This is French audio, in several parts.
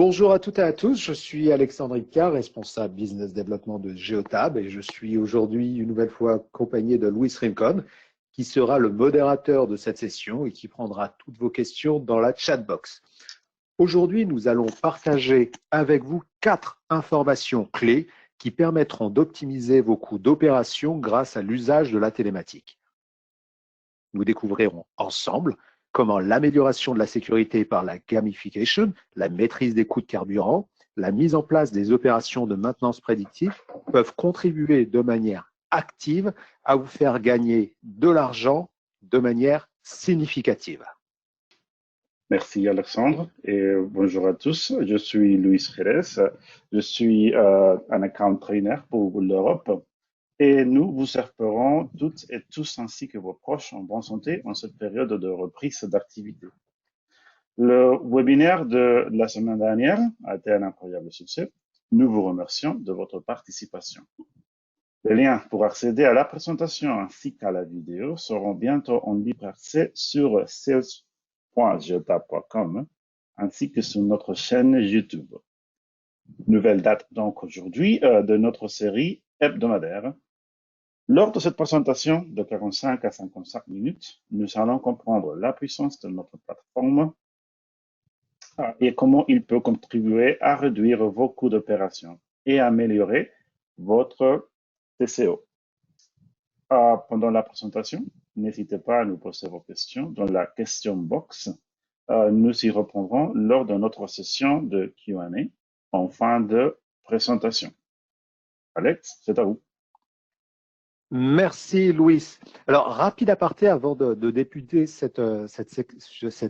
Bonjour à toutes et à tous, je suis Alexandre Icard, responsable business développement de Geotab et je suis aujourd'hui une nouvelle fois accompagné de Louis Rincon qui sera le modérateur de cette session et qui prendra toutes vos questions dans la chatbox. Aujourd'hui, nous allons partager avec vous 4 informations clés qui permettront d'optimiser vos coûts d'opération grâce à l'usage de la télématique. Nous découvrirons ensemble comment l'amélioration de la sécurité par la gamification, la maîtrise des coûts de carburant, la mise en place des opérations de maintenance prédictive peuvent contribuer de manière active à vous faire gagner de l'argent de manière significative. Merci Alexandre et bonjour à tous. Je suis Luis Jerez. Je suis un account trainer pour l'Europe et nous vous servirons toutes et tous ainsi que vos proches en bonne santé en cette période de reprise d'activité. Le webinaire de la semaine dernière a été un incroyable succès. Nous vous remercions de votre participation. Les liens pour accéder à la présentation ainsi qu'à la vidéo seront bientôt en libre accès sur sales.geotab.com ainsi que sur notre chaîne YouTube. Nouvelle date donc aujourd'hui de notre série hebdomadaire. Lors de cette présentation de 45 à 55 minutes, nous allons comprendre la puissance de notre plateforme et comment il peut contribuer à réduire vos coûts d'opération et améliorer votre TCO. Pendant la présentation, n'hésitez pas à nous poser vos questions dans la question box. Nous y répondrons lors de notre session de Q&A en fin de présentation. Alex, c'est à vous. Merci Louis. Alors, rapide aparté avant de débuter cette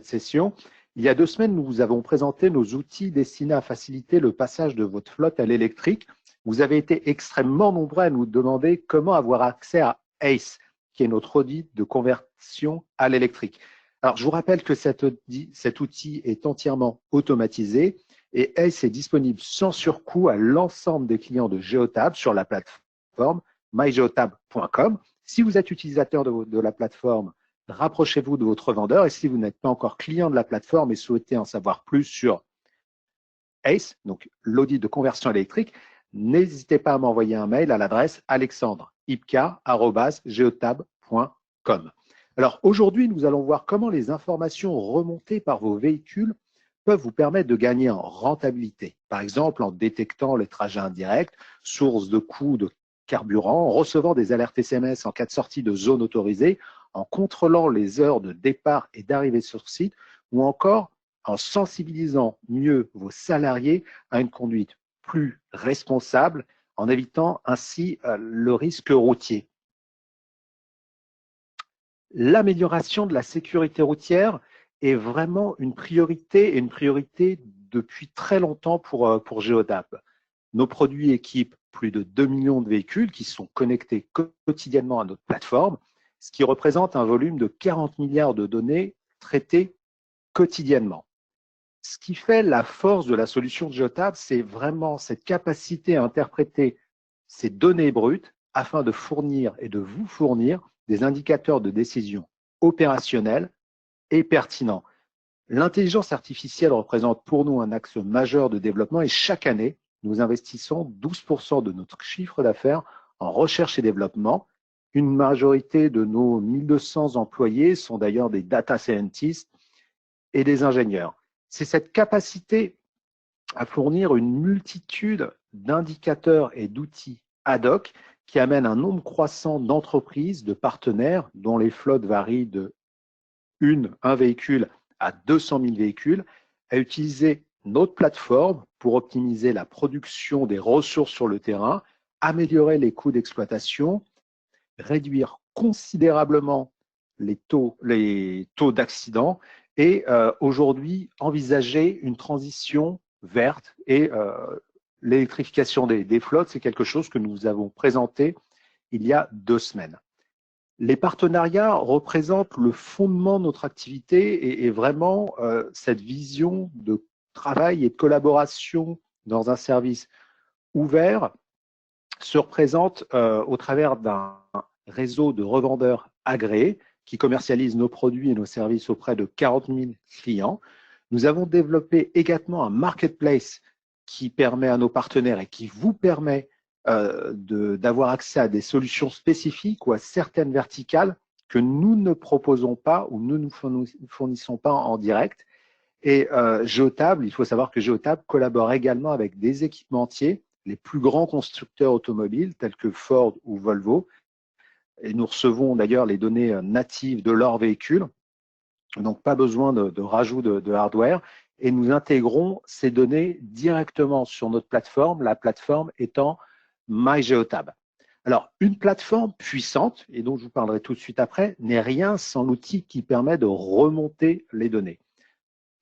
session. Il y a 2 semaines, nous vous avons présenté nos outils destinés à faciliter le passage de votre flotte à l'électrique. Vous avez été extrêmement nombreux à nous demander comment avoir accès à ACE, qui est notre audit de conversion à l'électrique. Alors, je vous rappelle que cet outil est entièrement automatisé et ACE est disponible sans surcoût à l'ensemble des clients de Geotab sur la plateforme mygeotab.com. Si vous êtes utilisateur de la plateforme, rapprochez-vous de votre vendeur et si vous n'êtes pas encore client de la plateforme et souhaitez en savoir plus sur ACE, donc l'audit de conversion électrique, n'hésitez pas à m'envoyer un mail à l'adresse alexandreipka@geotab.com. Alors aujourd'hui, nous allons voir comment les informations remontées par vos véhicules peuvent vous permettre de gagner en rentabilité. Par exemple, en détectant les trajets indirects, sources de coûts de carburant, en recevant des alertes SMS en cas de sortie de zone autorisée, en contrôlant les heures de départ et d'arrivée sur site, ou encore en sensibilisant mieux vos salariés à une conduite plus responsable, en évitant ainsi le risque routier. L'amélioration de la sécurité routière est vraiment une priorité et une priorité depuis très longtemps pour Geotab. Nos produits équipent plus de 2 millions de véhicules qui sont connectés quotidiennement à notre plateforme, ce qui représente un volume de 40 milliards de données traitées quotidiennement. Ce qui fait la force de la solution de Geotab, c'est vraiment cette capacité à interpréter ces données brutes afin de fournir et de vous fournir des indicateurs de décision opérationnels et pertinents. L'intelligence artificielle représente pour nous un axe majeur de développement et chaque année, nous investissons 12% de notre chiffre d'affaires en recherche et développement. Une majorité de nos 1200 employés sont d'ailleurs des data scientists et des ingénieurs. C'est cette capacité à fournir une multitude d'indicateurs et d'outils ad hoc qui amène un nombre croissant d'entreprises, de partenaires dont les flottes varient de un véhicule à 200 000 véhicules à utiliser notre plateforme pour optimiser la production des ressources sur le terrain, améliorer les coûts d'exploitation, réduire considérablement les taux d'accident et aujourd'hui envisager une transition verte et l'électrification des flottes, c'est quelque chose que nous avons présenté il y a 2 semaines. Les partenariats représentent le fondement de notre activité et vraiment cette vision de travail et de collaboration dans un service ouvert se représente au travers d'un réseau de revendeurs agréés qui commercialisent nos produits et nos services auprès de 40 000 clients. Nous avons développé également un marketplace qui permet à nos partenaires et qui vous permet d'avoir accès à des solutions spécifiques ou à certaines verticales que nous ne proposons pas ou nous ne fournissons pas en direct. Et Geotable, il faut savoir que Geotable collabore également avec des équipementiers, les plus grands constructeurs automobiles tels que Ford ou Volvo. Et nous recevons d'ailleurs les données natives de leurs véhicules, donc pas besoin de rajout de hardware. Et nous intégrons ces données directement sur notre plateforme, la plateforme étant MyGeotab. Alors, une plateforme puissante, et dont je vous parlerai tout de suite après, n'est rien sans l'outil qui permet de remonter les données.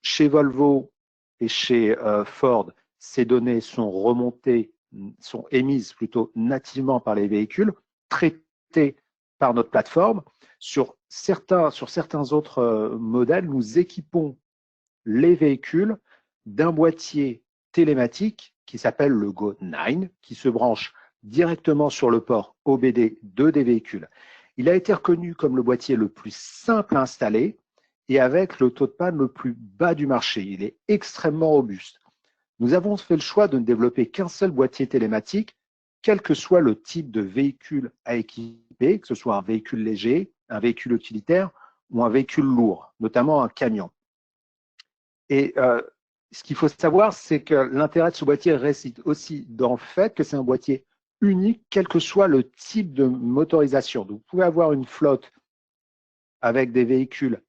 Chez Volvo et chez Ford, ces données sont remontées, sont émises plutôt nativement par les véhicules, traitées par notre plateforme. Sur certains autres modèles, nous équipons les véhicules d'un boîtier télématique qui s'appelle le Go9, qui se branche directement sur le port OBD2 des véhicules. Il a été reconnu comme le boîtier le plus simple à installer et avec le taux de panne le plus bas du marché. Il est extrêmement robuste. Nous avons fait le choix de ne développer qu'un seul boîtier télématique, quel que soit le type de véhicule à équiper, que ce soit un véhicule léger, un véhicule utilitaire ou un véhicule lourd, notamment un camion. Et ce qu'il faut savoir, c'est que l'intérêt de ce boîtier réside aussi dans le fait que c'est un boîtier unique, quel que soit le type de motorisation. Donc, vous pouvez avoir une flotte avec des véhicules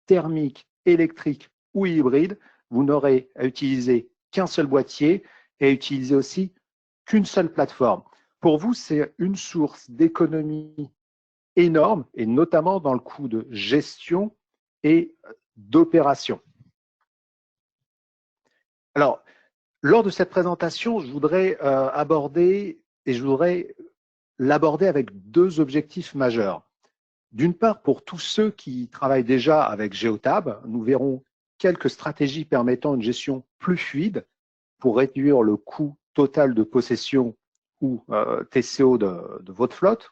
thermiques, électriques ou hybrides. Vous n'aurez à utiliser qu'un seul boîtier et à utiliser aussi qu'une seule plateforme. Pour vous, c'est une source d'économie énorme, et notamment dans le coût de gestion et d'opération. Alors, lors de cette présentation, je voudrais l'aborder avec deux objectifs majeurs. D'une part, pour tous ceux qui travaillent déjà avec Geotab, nous verrons quelques stratégies permettant une gestion plus fluide pour réduire le coût total de possession ou TCO de votre flotte.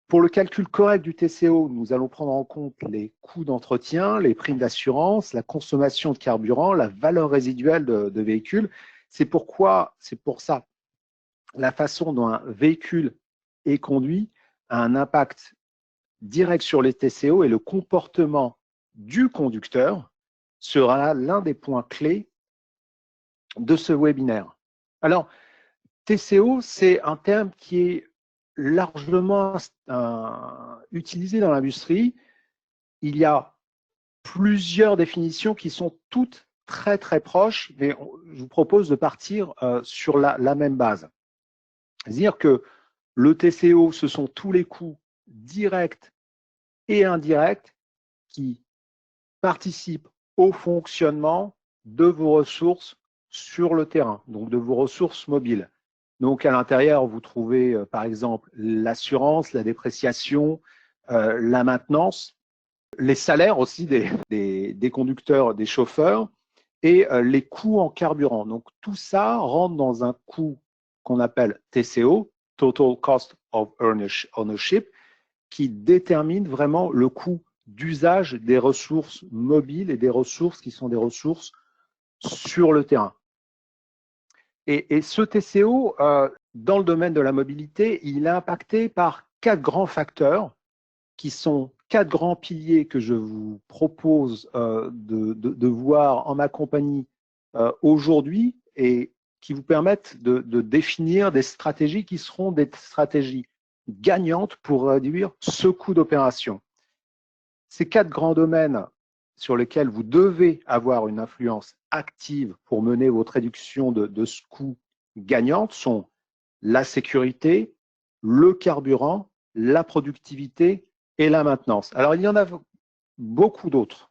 Pour le calcul correct du TCO, nous allons prendre en compte les coûts d'entretien, les primes d'assurance, la consommation de carburant, la valeur résiduelle de véhicules. C'est pour ça, la façon dont un véhicule est conduit a un impact direct sur les TCO, et le comportement du conducteur sera l'un des points clés de ce webinaire. Alors, TCO, c'est un terme qui est largement utilisé dans l'industrie. Il y a plusieurs définitions qui sont toutes très très proches, mais je vous propose de partir sur la même base. C'est-à-dire que le TCO, ce sont tous les coûts directs et indirects qui participent au fonctionnement de vos ressources sur le terrain, donc de vos ressources mobiles. Donc, à l'intérieur, vous trouvez, par exemple, l'assurance, la dépréciation, la maintenance, les salaires aussi des conducteurs, des chauffeurs, et les coûts en carburant. Donc, tout ça rentre dans un coût qu'on appelle TCO, Total Cost of Ownership, qui détermine vraiment le coût d'usage des ressources mobiles et des ressources qui sont des ressources sur le terrain. Et ce TCO, dans le domaine de la mobilité, il est impacté par 4 grands facteurs qui sont 4 grands piliers que je vous propose de voir en ma compagnie aujourd'hui, et qui vous permettent de définir des stratégies qui seront des stratégies gagnantes pour réduire ce coût d'opération. Ces 4 grands domaines sur lesquels vous devez avoir une influence active pour mener votre réduction de ce coût gagnante sont la sécurité, le carburant, la productivité et la maintenance. Alors, il y en a beaucoup d'autres,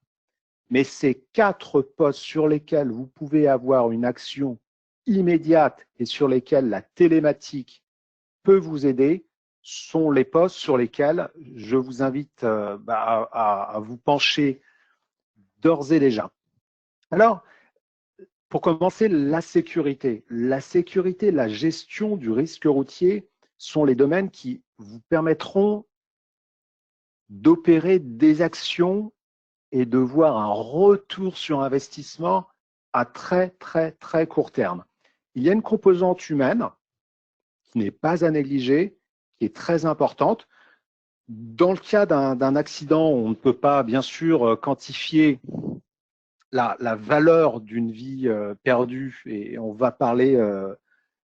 mais ces 4 postes sur lesquels vous pouvez avoir une action immédiate et sur lesquels la télématique peut vous aider sont les postes sur lesquels je vous invite à vous pencher d'ores et déjà. Alors, pour commencer, la sécurité. La sécurité, la gestion du risque routier sont les domaines qui vous permettront d'opérer des actions et de voir un retour sur investissement à très, très, très court terme. Il y a une composante humaine qui n'est pas à négliger, qui est très importante. Dans le cas d'un accident, on ne peut pas, bien sûr, quantifier la valeur d'une vie perdue, et on va parler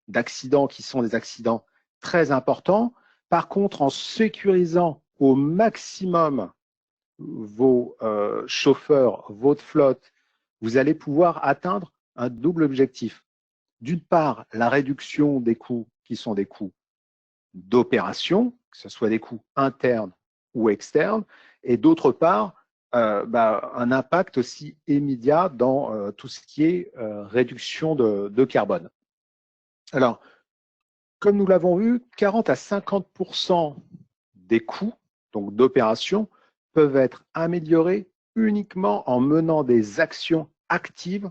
d'accidents qui sont des accidents très importants. Par contre, en sécurisant au maximum vos chauffeurs, votre flotte, vous allez pouvoir atteindre un double objectif. D'une part, la réduction des coûts qui sont des coûts d'opération, que ce soit des coûts internes ou externes, et d'autre part, un impact aussi immédiat dans tout ce qui est réduction de carbone. Alors, comme nous l'avons vu, 40 à 50% des coûts donc d'opération peuvent être améliorés uniquement en menant des actions actives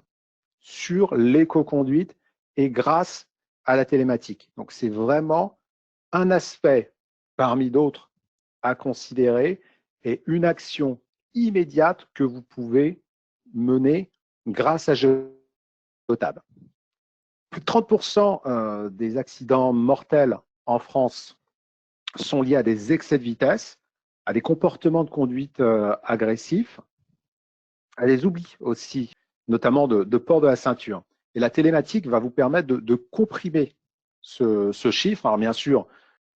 sur l'éco-conduite et grâce à la télématique. Donc, c'est vraiment un aspect parmi d'autres à considérer et une action immédiate que vous pouvez mener grâce à Geotab. Plus de 30% des accidents mortels en France sont liés à des excès de vitesse, à des comportements de conduite agressifs, à des oublis aussi, notamment de port de la ceinture. Et la télématique va vous permettre de comprimer ce chiffre. Alors bien sûr,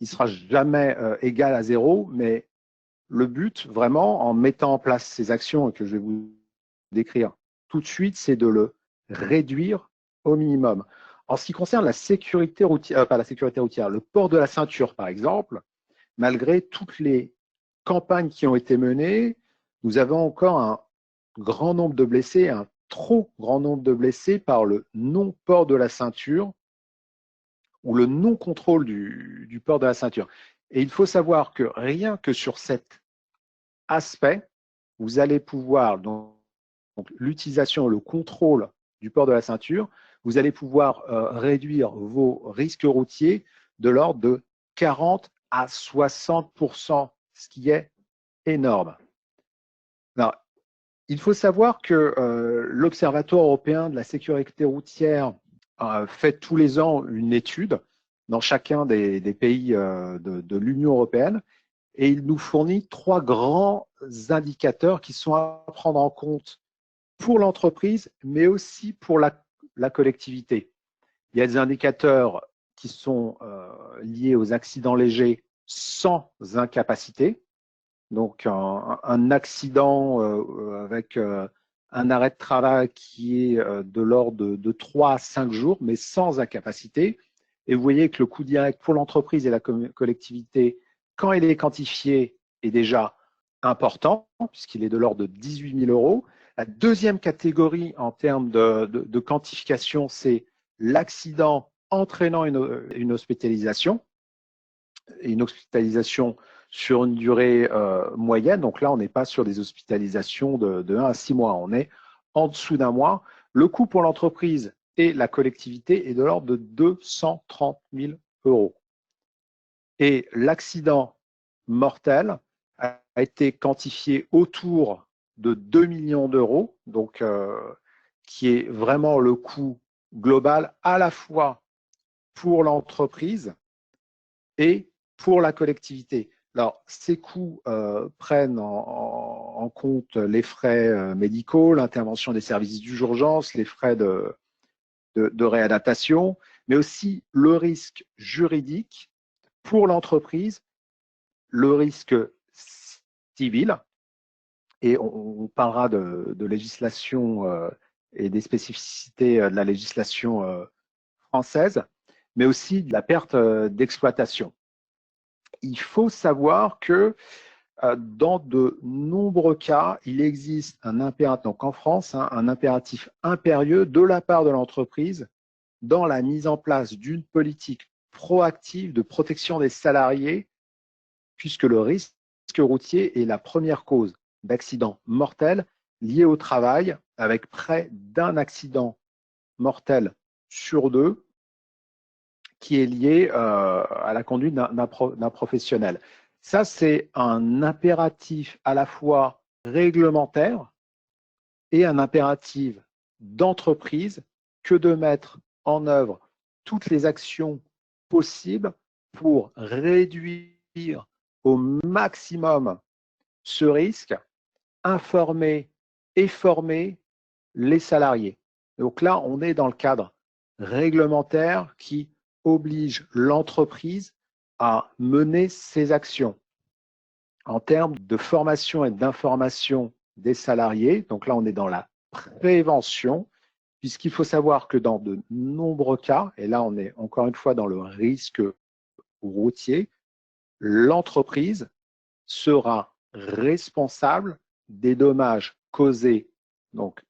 il ne sera jamais égal à 0, mais le but, vraiment, en mettant en place ces actions que je vais vous décrire tout de suite, c'est de le réduire au minimum. En ce qui concerne la sécurité routière, pas la sécurité routière, le port de la ceinture, par exemple, malgré toutes les campagnes qui ont été menées, nous avons encore un grand nombre de blessés, un trop grand nombre de blessés par le non-port de la ceinture ou le non-contrôle du port de la ceinture. Et il faut savoir que rien que sur cet aspect, vous allez pouvoir, donc l'utilisation, le contrôle du port de la ceinture, vous allez pouvoir réduire vos risques routiers de l'ordre de 40 à 60%, ce qui est énorme. Alors, il faut savoir que l'Observatoire européen de la sécurité routière fait tous les ans une étude dans chacun des pays de l'Union européenne, et il nous fournit 3 grands indicateurs qui sont à prendre en compte pour l'entreprise, mais aussi pour la collectivité. Il y a des indicateurs qui sont liés aux accidents légers sans incapacité. Donc, un accident avec un arrêt de travail qui est de l'ordre de 3 à 5 jours, mais sans incapacité. Et vous voyez que le coût direct pour l'entreprise et la collectivité, quand il est quantifié, est déjà important, puisqu'il est de l'ordre de 18 000 euros. La deuxième catégorie en termes de quantification, c'est l'accident entraînant une hospitalisation. Et une hospitalisation sur une durée moyenne. Donc là, on n'est pas sur des hospitalisations de 1 à 6 mois, on est en dessous d'un mois. Le coût pour l'entreprise et la collectivité est de l'ordre de 230 000 euros. Et l'accident mortel a été quantifié autour de 2 millions d'euros, donc qui est vraiment le coût global à la fois pour l'entreprise et pour la collectivité. Alors, ces coûts prennent en compte les frais médicaux, l'intervention des services d'urgence, les frais de réadaptation, mais aussi le risque juridique pour l'entreprise, le risque civil, et on parlera de législation et des spécificités de la législation française, mais aussi de la perte d'exploitation. Il faut savoir que dans de nombreux cas, il existe un impératif, donc en France, un impératif impérieux de la part de l'entreprise dans la mise en place d'une politique proactive de protection des salariés, puisque le risque routier est la première cause d'accidents mortels liés au travail, avec près d'un accident mortel sur 2 qui est lié à la conduite d'un professionnel. Ça, c'est un impératif à la fois réglementaire, est un impératif d'entreprise que de mettre en œuvre toutes les actions possibles pour réduire au maximum ce risque, informer et former les salariés. Donc là, on est dans le cadre réglementaire qui oblige l'entreprise à mener ses actions en termes de formation et d'information des salariés. Donc là, on est dans la prévention, puisqu'il faut savoir que dans de nombreux cas, et là, on est encore une fois dans le risque routier, l'entreprise sera responsable des dommages causés, donc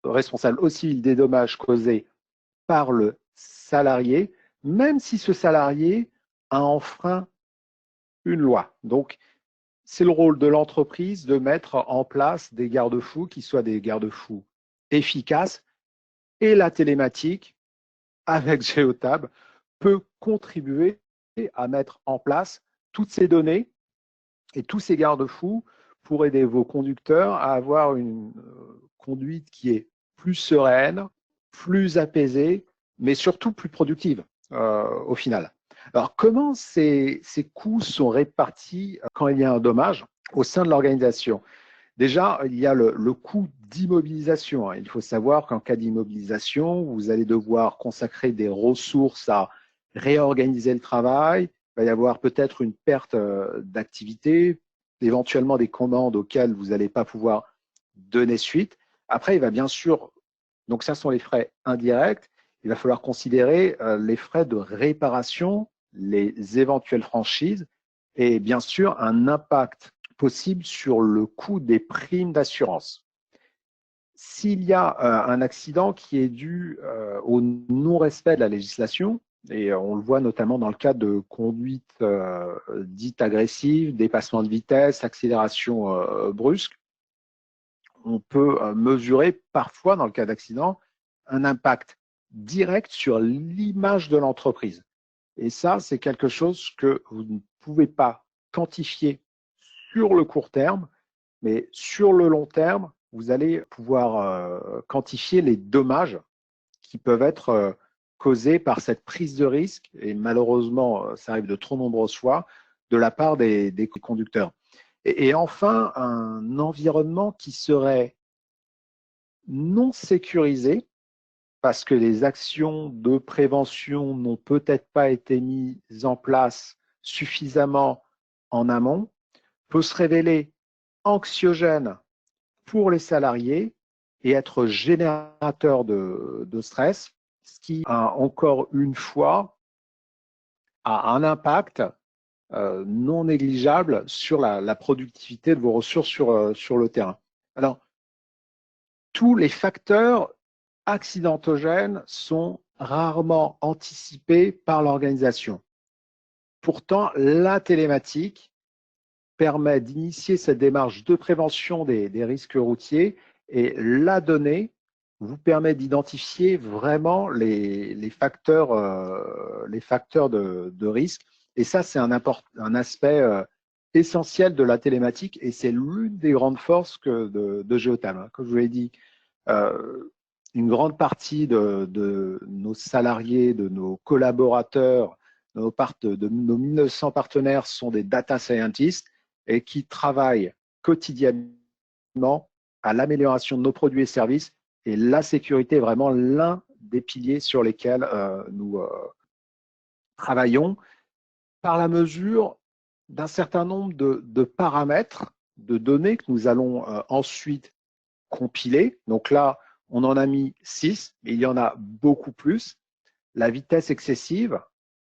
responsable aussi des dommages causés par le salarié, même si ce salarié a enfreint une loi. Donc, c'est le rôle de l'entreprise de mettre en place des garde-fous qui soient des garde-fous efficaces, et la télématique avec Geotab peut contribuer à mettre en place toutes ces données et tous ces garde-fous pour aider vos conducteurs à avoir une conduite qui est plus sereine, plus apaisée, mais surtout plus productive au final. Alors, comment ces coûts sont répartis quand il y a un dommage au sein de l'organisation? Déjà, il y a le coût d'immobilisation. Il faut savoir qu'en cas d'immobilisation, vous allez devoir consacrer des ressources à réorganiser le travail. Il va y avoir peut-être une perte d'activité, éventuellement des commandes auxquelles vous n'allez pas pouvoir donner suite. Après, il va bien sûr, donc ça sont les frais indirects, il va falloir considérer les frais de réparation, les éventuelles franchises et bien sûr un impact possible sur le coût des primes d'assurance. S'il y a un accident qui est dû au non-respect de la législation, et on le voit notamment dans le cas de conduite dite agressive, dépassement de vitesse, accélération brusque, on peut mesurer parfois, dans le cas d'accident, un impact direct sur l'image de l'entreprise. Et ça, c'est quelque chose que vous ne pouvez pas quantifier sur le court terme, mais sur le long terme, vous allez pouvoir quantifier les dommages qui peuvent être causés par cette prise de risque, et malheureusement, ça arrive de trop nombreuses fois, de la part des conducteurs. Et enfin, un environnement qui serait non sécurisé, parce que les actions de prévention n'ont peut-être pas été mises en place suffisamment en amont, peut se révéler anxiogène pour les salariés et être générateur de stress, ce qui, encore une fois, a un impact non négligeable sur la productivité de vos ressources sur le terrain. Alors, tous les facteurs accidentogènes sont rarement anticipés par l'organisation. Pourtant, la télématique permet d'initier cette démarche de prévention des risques routiers, et la donnée vous permet d'identifier vraiment les facteurs de risque. Et ça, c'est un aspect essentiel de la télématique, et c'est l'une des grandes forces de Geotab. Comme je vous l'ai dit, une grande partie de nos salariés, de nos collaborateurs, de nos 1900 partenaires sont des data scientists et qui travaillent quotidiennement à l'amélioration de nos produits et services. Et la sécurité est vraiment l'un des piliers sur lesquels nous travaillons, par la mesure d'un certain nombre de paramètres, de données que nous allons ensuite compiler. Donc là, on en a mis 6, mais il y en a beaucoup plus. La vitesse excessive,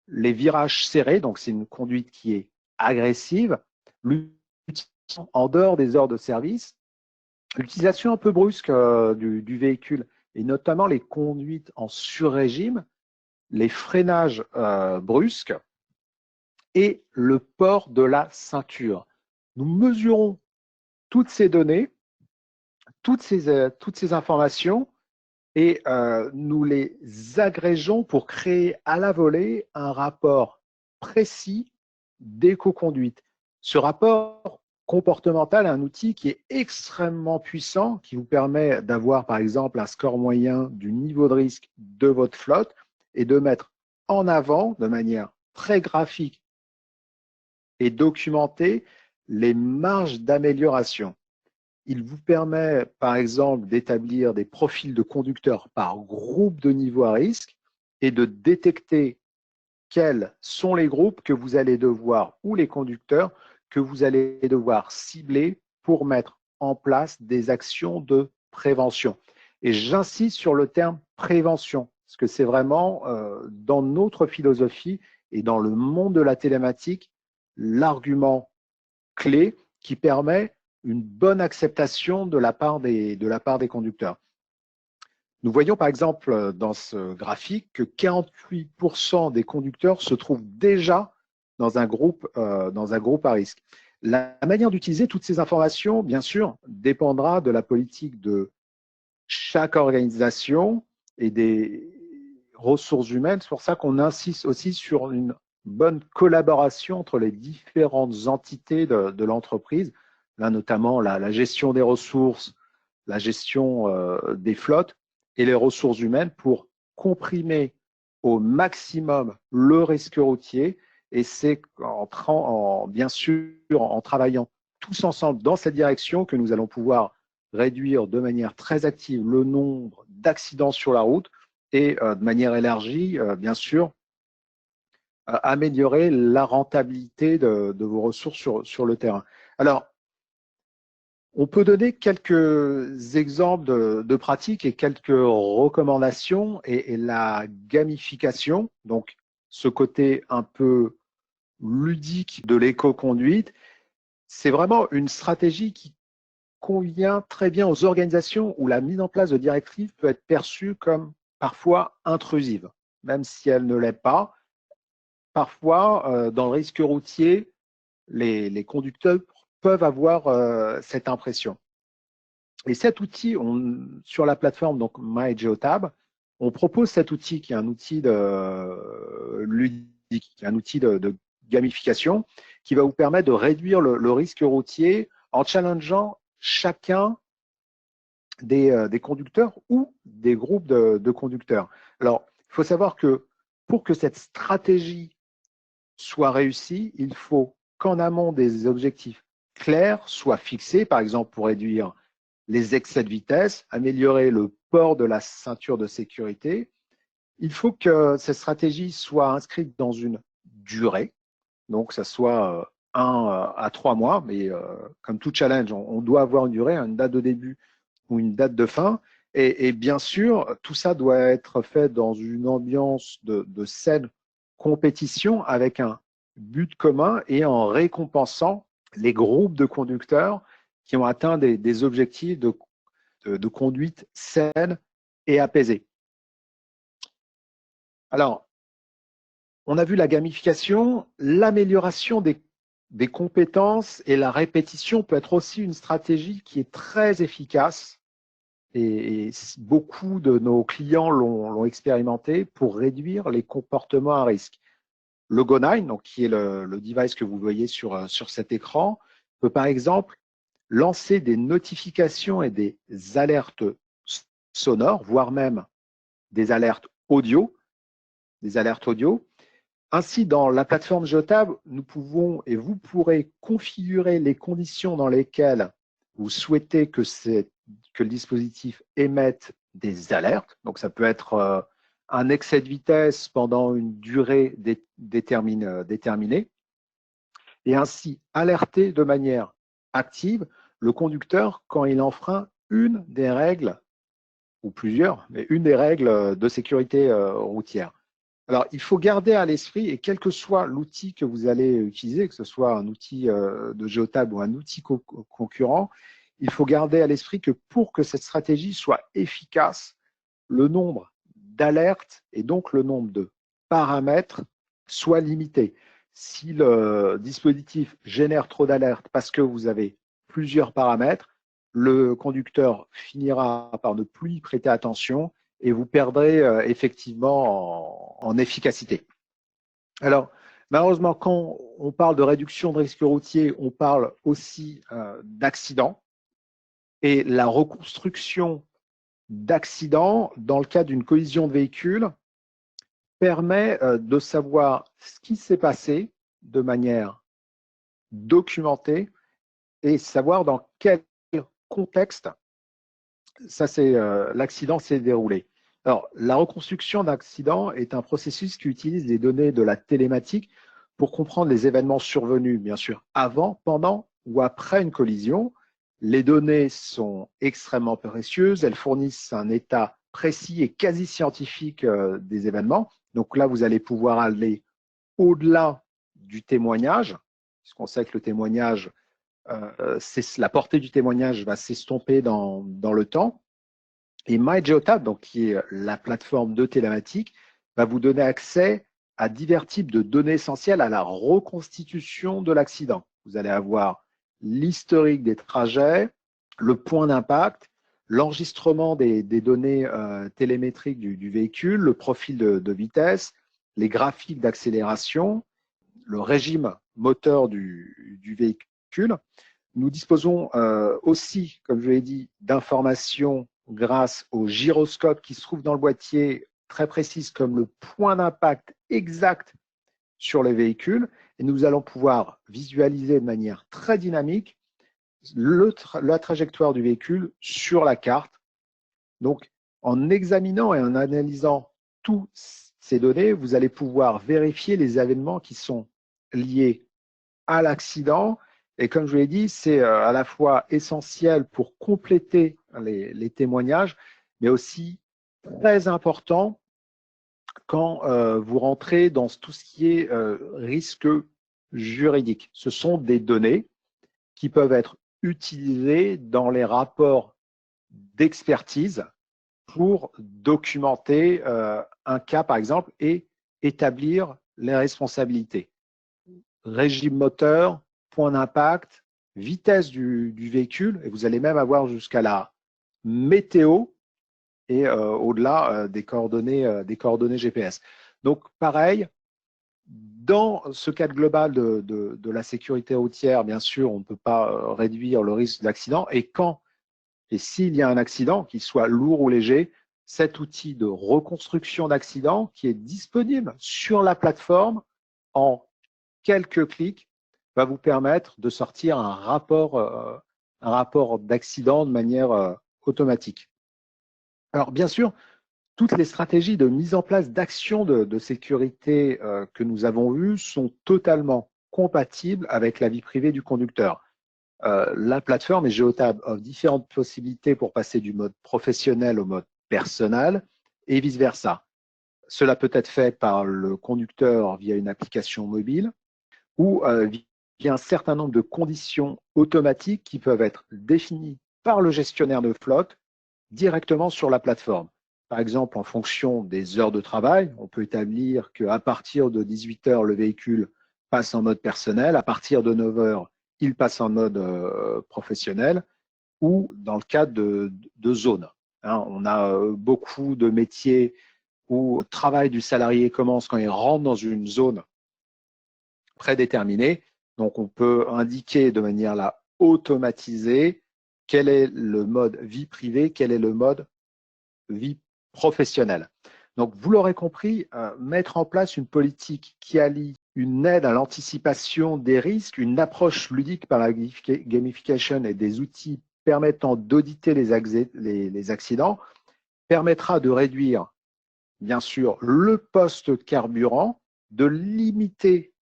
les virages serrés, donc c'est une conduite qui est agressive, l'utilisation en dehors des heures de service, l'utilisation un peu brusque du véhicule, et notamment les conduites en sur-régime, les freinages brusques et le port de la ceinture. Nous mesurons toutes ces données, toutes ces informations, et nous les agrégeons pour créer à la volée un rapport précis d'éco-conduite. Ce rapport comportemental est un outil qui est extrêmement puissant, qui vous permet d'avoir, par exemple, un score moyen du niveau de risque de votre flotte et de mettre en avant, de manière très graphique et documentée, les marges d'amélioration. Il vous permet, par exemple, d'établir des profils de conducteurs par groupe de niveau à risque et de détecter quels sont les groupes que vous allez devoir, ou les conducteurs que vous allez devoir cibler pour mettre en place des actions de prévention. Et j'insiste sur le terme prévention, parce que c'est vraiment dans notre philosophie et dans le monde de la télématique, l'argument clé qui permet une bonne acceptation de la part des conducteurs. Nous voyons par exemple dans ce graphique que 48% des conducteurs se trouvent déjà dans un groupe à risque. La manière d'utiliser toutes ces informations, bien sûr, dépendra de la politique de chaque organisation et des ressources humaines. C'est pour ça qu'on insiste aussi sur une bonne collaboration entre les différentes entités de l'entreprise, là notamment la gestion des ressources, la gestion des flottes et les ressources humaines pour comprimer au maximum le risque routier. Et c'est bien sûr en travaillant tous ensemble dans cette direction que nous allons pouvoir réduire de manière très active le nombre d'accidents sur la route et de manière élargie, bien sûr, améliorer la rentabilité de vos ressources sur le terrain. Alors, on peut donner quelques exemples de pratiques et quelques recommandations et la gamification, donc ce côté un peu ludique de l'éco-conduite, c'est vraiment une stratégie qui convient très bien aux organisations où la mise en place de directives peut être perçue comme parfois intrusive, même si elle ne l'est pas. Parfois, dans le risque routier, les conducteurs peuvent avoir cette impression. Et cet outil, sur la plateforme donc MyGeotab, on propose cet outil qui est un outil ludique, qui est un outil de gamification qui va vous permettre de réduire le risque routier en challengeant chacun des conducteurs ou des groupes de conducteurs. Alors, il faut savoir que pour que cette stratégie soit réussie, il faut qu'en amont des objectifs clairs soient fixés, par exemple pour réduire les excès de vitesse, améliorer le port de la ceinture de sécurité. Il faut que cette stratégie soit inscrite dans une durée, donc ça soit 1 à 3 mois, mais comme tout challenge, on doit avoir une durée, une date de début ou une date de fin. Et bien sûr, tout ça doit être fait dans une ambiance de saine compétition avec un but commun et en récompensant les groupes de conducteurs qui ont atteint des objectifs de conduite saine et apaisée. Alors, on a vu la gamification, l'amélioration des compétences et la répétition peut être aussi une stratégie qui est très efficace et beaucoup de nos clients l'ont expérimenté pour réduire les comportements à risque. Le Go9, donc, qui est le device que vous voyez sur cet écran, peut par exemple lancer des notifications et des alertes sonores, voire même des alertes audio. Ainsi, dans la plateforme Geotab, nous pouvons et vous pourrez configurer les conditions dans lesquelles vous souhaitez que le dispositif émette des alertes. Donc, ça peut être un excès de vitesse pendant une durée déterminée et ainsi alerter de manière active le conducteur quand il enfreint une des règles, ou plusieurs, mais une des règles de sécurité routière. Alors, il faut garder à l'esprit, et quel que soit l'outil que vous allez utiliser, que ce soit un outil de Geotab ou un outil concurrent, il faut garder à l'esprit que pour que cette stratégie soit efficace, le nombre d'alertes et donc le nombre de paramètres soit limité. Si le dispositif génère trop d'alertes parce que vous avez plusieurs paramètres, le conducteur finira par ne plus y prêter attention et vous perdrez effectivement en efficacité. Alors, Malheureusement, quand on parle de réduction de risque routier, on parle aussi d'accidents. Et la reconstruction d'accidents dans le cas d'une collision de véhicule permet de savoir ce qui s'est passé de manière documentée et savoir dans quel contexte l'accident s'est déroulé. Alors, la reconstruction d'accident est un processus qui utilise les données de la télématique pour comprendre les événements survenus, bien sûr, avant, pendant ou après une collision. Les données sont extrêmement précieuses, elles fournissent un état précis et quasi scientifique des événements. Donc là, vous allez pouvoir aller au-delà du témoignage, puisqu'on sait que le témoignage, la portée du témoignage va s'estomper dans le temps. Et MyGeotab, donc, qui est la plateforme de télématique, va vous donner accès à divers types de données essentielles à la reconstitution de l'accident. Vous allez avoir l'historique des trajets, le point d'impact, l'enregistrement des données télémétriques du véhicule, le profil de vitesse, les graphiques d'accélération, le régime moteur du véhicule. Nous disposons aussi, comme je l'ai dit, d'informations grâce au gyroscope qui se trouve dans le boîtier, très précises comme le point d'impact exact sur les véhicules. Et nous allons pouvoir visualiser de manière très dynamique la trajectoire du véhicule sur la carte. Donc, en examinant et en analysant toutes ces données, vous allez pouvoir vérifier les événements qui sont liés à l'accident. Et comme je vous l'ai dit, c'est à la fois essentiel pour compléter les témoignages, mais aussi très important quand vous rentrez dans tout ce qui est risque juridique. Ce sont des données qui peuvent être utilisées dans les rapports d'expertise pour documenter un cas, par exemple, et établir les responsabilités. Régime moteur, point d'impact, vitesse du véhicule, et vous allez même avoir jusqu'à la météo et au-delà des coordonnées GPS. Donc, pareil, dans ce cadre global de la sécurité routière, bien sûr, on ne peut pas réduire le risque d'accident. Et quand et s'il y a un accident, qu'il soit lourd ou léger, cet outil de reconstruction d'accident qui est disponible sur la plateforme en quelques clics va vous permettre de sortir un rapport d'accident de manière automatique. Alors, bien sûr, toutes les stratégies de mise en place d'actions de sécurité que nous avons vues sont totalement compatibles avec la vie privée du conducteur. La plateforme et Geotab offre différentes possibilités pour passer du mode professionnel au mode personnel et vice-versa. Cela peut être fait par le conducteur via une application mobile ou via un certain nombre de conditions automatiques qui peuvent être définies par le gestionnaire de flotte directement sur la plateforme. Par exemple, en fonction des heures de travail, on peut établir qu'à partir de 18 heures, le véhicule passe en mode personnel, à partir de 9 heures, il passe en mode professionnel, ou dans le cadre de zones. Hein, on a beaucoup de métiers où le travail du salarié commence quand il rentre dans une zone prédéterminée. Donc, on peut indiquer de manière là automatisée quel est le mode vie privée, quel est le mode vie professionnelle. Donc, vous l'aurez compris, mettre en place une politique qui allie une aide à l'anticipation des risques, une approche ludique par la gamification et des outils permettant d'auditer les accidents permettra de réduire, bien sûr, le poste carburant, de limiter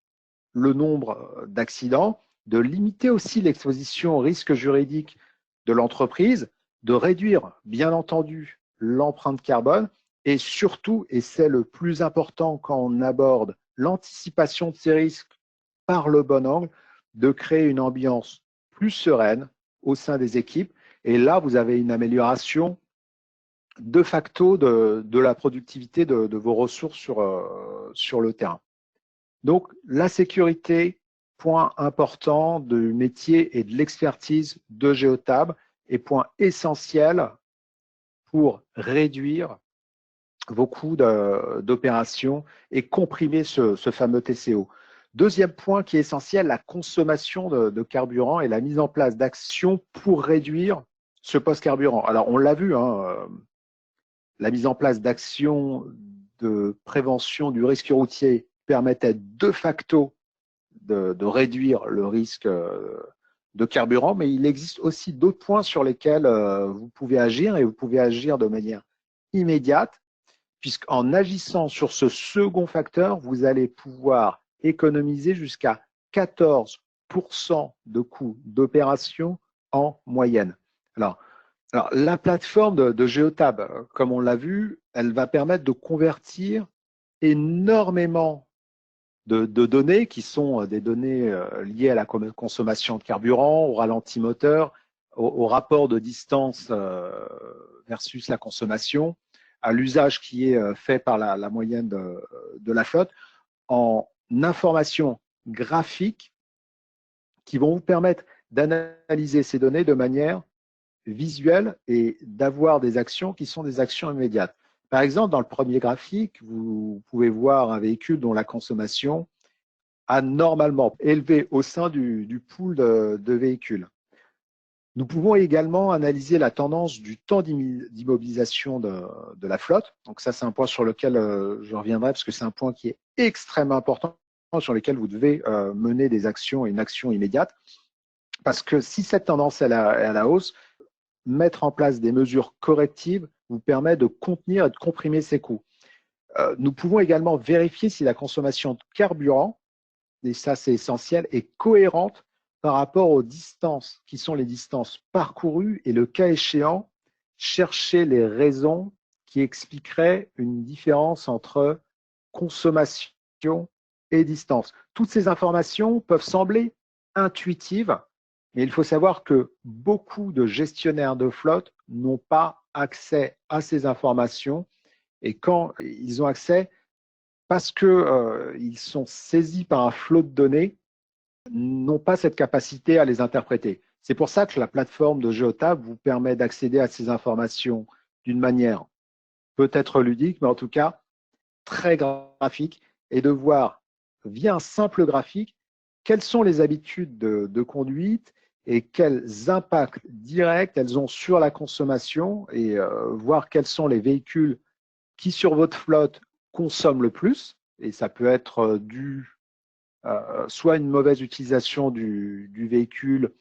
le nombre d'accidents, de limiter aussi l'exposition au risque juridique de l'entreprise, de réduire, bien entendu, l'empreinte carbone et surtout, et c'est le plus important quand on aborde l'anticipation de ces risques par le bon angle, de créer une ambiance plus sereine au sein des équipes. Et là, vous avez une amélioration de facto de la productivité de vos ressources sur le terrain. Donc, la sécurité, point important du métier et de l'expertise de Geotab, et point essentiel pour réduire vos coûts d'opération et comprimer ce fameux TCO. Deuxième point qui est essentiel, la consommation de carburant et la mise en place d'actions pour réduire ce post-carburant. Alors, on l'a vu, hein, la mise en place d'actions de prévention du risque routier permettait de facto de réduire le risque de carburant, mais il existe aussi d'autres points sur lesquels vous pouvez agir et vous pouvez agir de manière immédiate, puisqu'en agissant sur ce second facteur, vous allez pouvoir économiser jusqu'à 14% de coûts d'opération en moyenne. Alors, la plateforme de Geotab, comme on l'a vu, elle va permettre de convertir énormément de données qui sont des données liées à la consommation de carburant, au ralenti moteur, au rapport de distance versus la consommation, à l'usage qui est fait par la moyenne de la flotte, en informations graphiques qui vont vous permettre d'analyser ces données de manière visuelle et d'avoir des actions qui sont des actions immédiates. Par exemple, dans le premier graphique, vous pouvez voir un véhicule dont la consommation a normalement élevé au sein du pool de véhicules. Nous pouvons également analyser la tendance du temps d'immobilisation de la flotte. Donc ça, c'est un point sur lequel je reviendrai parce que c'est un point qui est extrêmement important, sur lequel vous devez mener des actions et une action immédiate. Parce que si cette tendance est à la hausse, mettre en place des mesures correctives vous permet de contenir et de comprimer ces coûts. Nous pouvons également vérifier si la consommation de carburant, et ça c'est essentiel, est cohérente par rapport aux distances qui sont les distances parcourues et le cas échéant, chercher les raisons qui expliqueraient une différence entre consommation et distance. Toutes ces informations peuvent sembler intuitives, mais il faut savoir que beaucoup de gestionnaires de flotte n'ont pas accès à ces informations et quand ils ont accès, parce qu'ils sont saisis par un flot de données, n'ont pas cette capacité à les interpréter. C'est pour ça que la plateforme de Geotab vous permet d'accéder à ces informations d'une manière peut-être ludique, mais en tout cas très graphique, et de voir via un simple graphique quelles sont les habitudes de conduite et quels impacts directs elles ont sur la consommation et voir quels sont les véhicules qui sur votre flotte consomment le plus. Et ça peut être dû soit à une mauvaise utilisation du véhicule,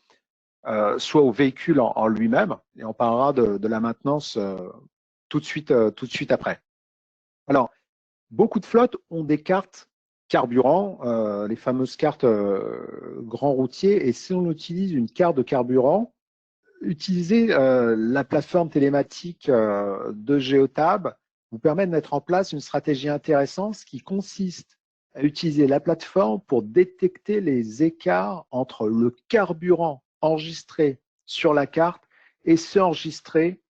soit au véhicule en lui-même. Et on parlera de la maintenance tout de suite après. Alors, beaucoup de flottes ont des cartes carburant, les fameuses cartes grand routier. Et si on utilise une carte de carburant, utiliser la plateforme télématique de Geotab vous permet de mettre en place une stratégie intéressante qui consiste à utiliser la plateforme pour détecter les écarts entre le carburant enregistré sur la carte et ceux enregistrés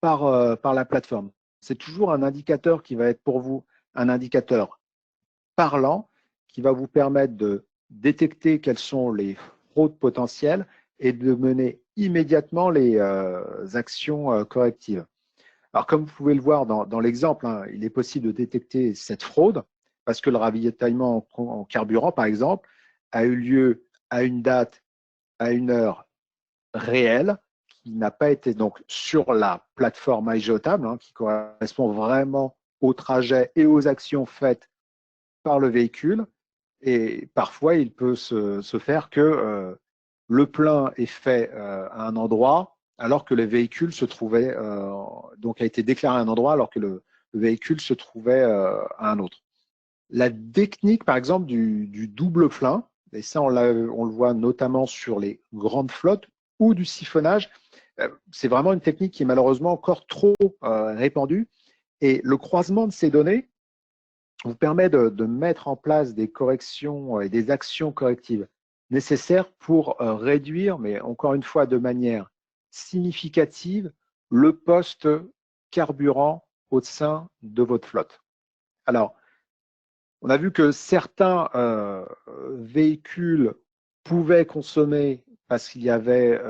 par la plateforme. C'est toujours un indicateur qui va être pour vous un indicateur parlant qui va vous permettre de détecter quelles sont les fraudes potentielles et de mener immédiatement les actions correctives. Alors, comme vous pouvez le voir dans l'exemple, hein, il est possible de détecter cette fraude parce que le ravitaillement en carburant, par exemple, a eu lieu à une date, à une heure réelle, qui n'a pas été donc sur la plateforme iGeotab, hein, qui correspond vraiment au trajet et aux actions faites par le véhicule. Et parfois, il peut se faire que le plein est fait à un endroit alors que le véhicule se trouvait, donc a été déclaré à un endroit alors que le véhicule se trouvait à un autre. La technique, par exemple, du double plein, et ça on le voit notamment sur les grandes flottes, ou du siphonnage, c'est vraiment une technique qui est malheureusement encore trop répandue. Et le croisement de ces données vous permet de mettre en place des corrections et des actions correctives nécessaires pour réduire, mais encore une fois de manière significative, le poste carburant au sein de votre flotte. Alors, on a vu que certains véhicules pouvaient consommer parce qu'il y avait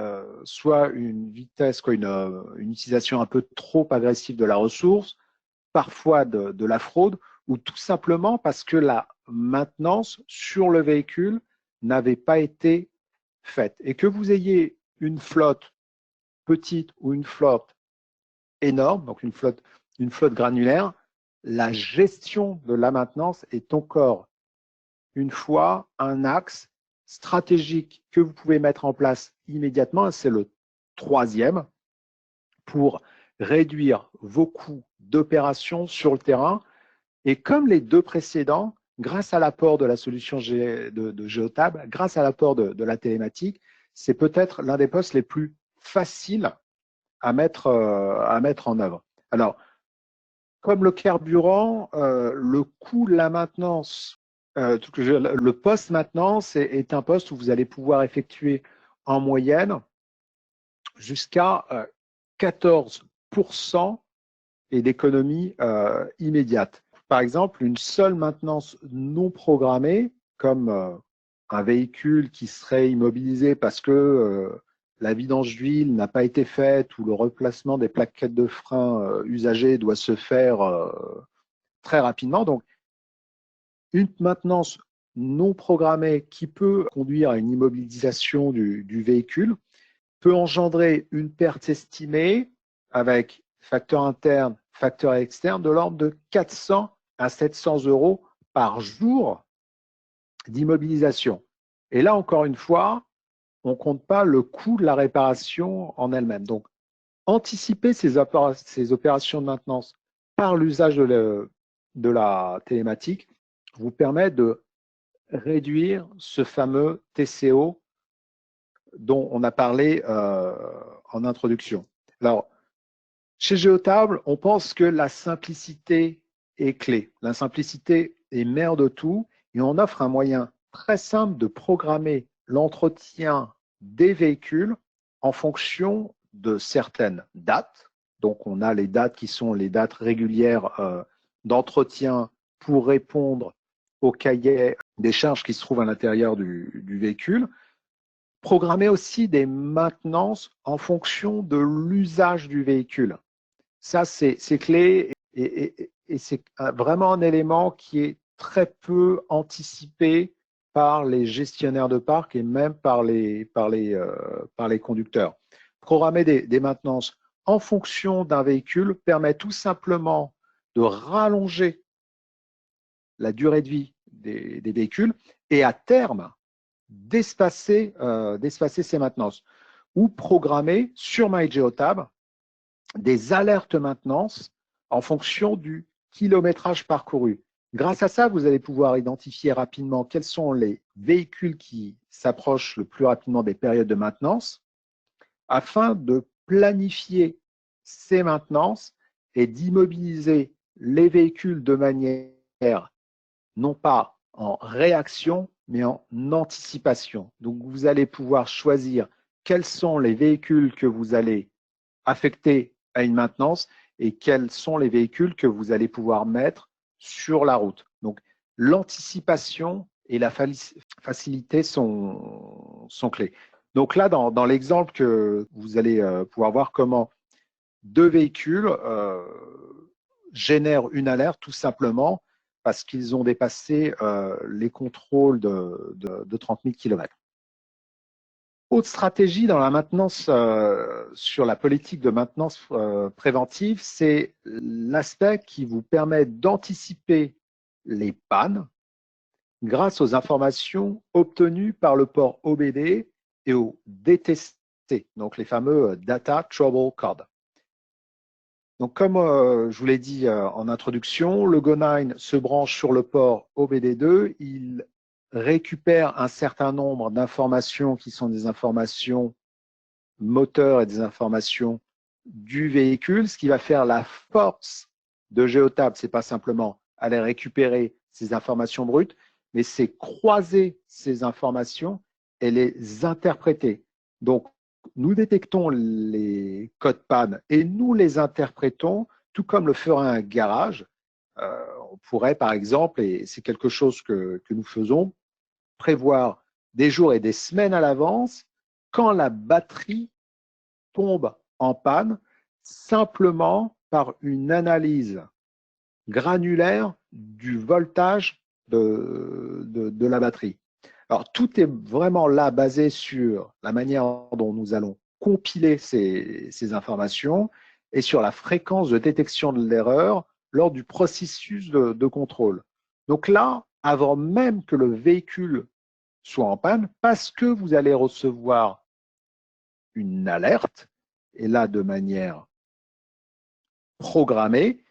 soit une vitesse, une utilisation un peu trop agressive de la ressource, parfois de la fraude, ou tout simplement parce que la maintenance sur le véhicule n'avait pas été faite. Et que vous ayez une flotte petite ou une flotte énorme, donc une flotte granulaire, la gestion de la maintenance est encore une fois un axe stratégique que vous pouvez mettre en place immédiatement. C'est le troisième pour réduire vos coûts d'opération sur le terrain. Et comme les deux précédents, grâce à l'apport de la solution de Geotab, grâce à l'apport de la télématique, c'est peut-être l'un des postes les plus faciles à mettre en œuvre. Alors, comme le carburant, le coût de la maintenance, le post-maintenance est un poste où vous allez pouvoir effectuer en moyenne jusqu'à 14% et d'économie immédiate. Par exemple, une seule maintenance non programmée, comme un véhicule qui serait immobilisé parce que la vidange d'huile n'a pas été faite ou le replacement des plaquettes de frein usagées doit se faire très rapidement. Donc, une maintenance non programmée qui peut conduire à une immobilisation du véhicule peut engendrer une perte estimée avec facteur interne, facteur externe de l'ordre de 400 à 700 € par jour d'immobilisation. Et là, encore une fois, on ne compte pas le coût de la réparation en elle-même. Donc, anticiper ces opérations de maintenance par l'usage de la télématique vous permet de réduire ce fameux TCO dont on a parlé en introduction. Alors, chez Geotable, on pense que la simplicité est clé. La simplicité est mère de tout et on offre un moyen très simple de programmer l'entretien des véhicules en fonction de certaines dates. Donc, on a les dates qui sont les dates régulières d'entretien pour répondre au cahier des charges qui se trouvent à l'intérieur du véhicule. Programmer aussi des maintenances en fonction de l'usage du véhicule. Ça, c'est clé et c'est vraiment un élément qui est très peu anticipé par les gestionnaires de parc et même par les conducteurs. Programmer des maintenances en fonction d'un véhicule permet tout simplement de rallonger la durée de vie des véhicules et à terme d'espacer ces maintenances ou programmer sur MyGeotab des alertes maintenance en fonction du kilométrage parcouru. Grâce à ça, vous allez pouvoir identifier rapidement quels sont les véhicules qui s'approchent le plus rapidement des périodes de maintenance afin de planifier ces maintenances et d'immobiliser les véhicules de manière non pas en réaction, mais en anticipation. Donc, vous allez pouvoir choisir quels sont les véhicules que vous allez affecter à une maintenance et quels sont les véhicules que vous allez pouvoir mettre sur la route. Donc, l'anticipation et la facilité sont clés. Donc là, dans l'exemple que vous allez pouvoir voir comment deux véhicules génèrent une alerte tout simplement parce qu'ils ont dépassé les contrôles de 30 000 km. Autre stratégie dans la maintenance, sur la politique de maintenance préventive, c'est l'aspect qui vous permet d'anticiper les pannes grâce aux informations obtenues par le port OBD et au DTC, donc les fameux Data Trouble Code. Donc, comme je vous l'ai dit en introduction, le Go9 se branche sur le port OBD2. Il récupère un certain nombre d'informations qui sont des informations moteurs et des informations du véhicule. Ce qui va faire la force de Geotab, ce n'est pas simplement aller récupérer ces informations brutes, mais c'est croiser ces informations et les interpréter. Donc, nous détectons les codes panne et nous les interprétons, tout comme le ferait un garage. On pourrait, par exemple, et c'est quelque chose que nous faisons, prévoir des jours et des semaines à l'avance quand la batterie tombe en panne simplement par une analyse granulaire du voltage de la batterie. Alors, tout est vraiment là basé sur la manière dont nous allons compiler ces informations et sur la fréquence de détection de l'erreur lors du processus de contrôle. Donc là, avant même que le véhicule soit en panne, parce que vous allez recevoir une alerte, et là de manière programmée,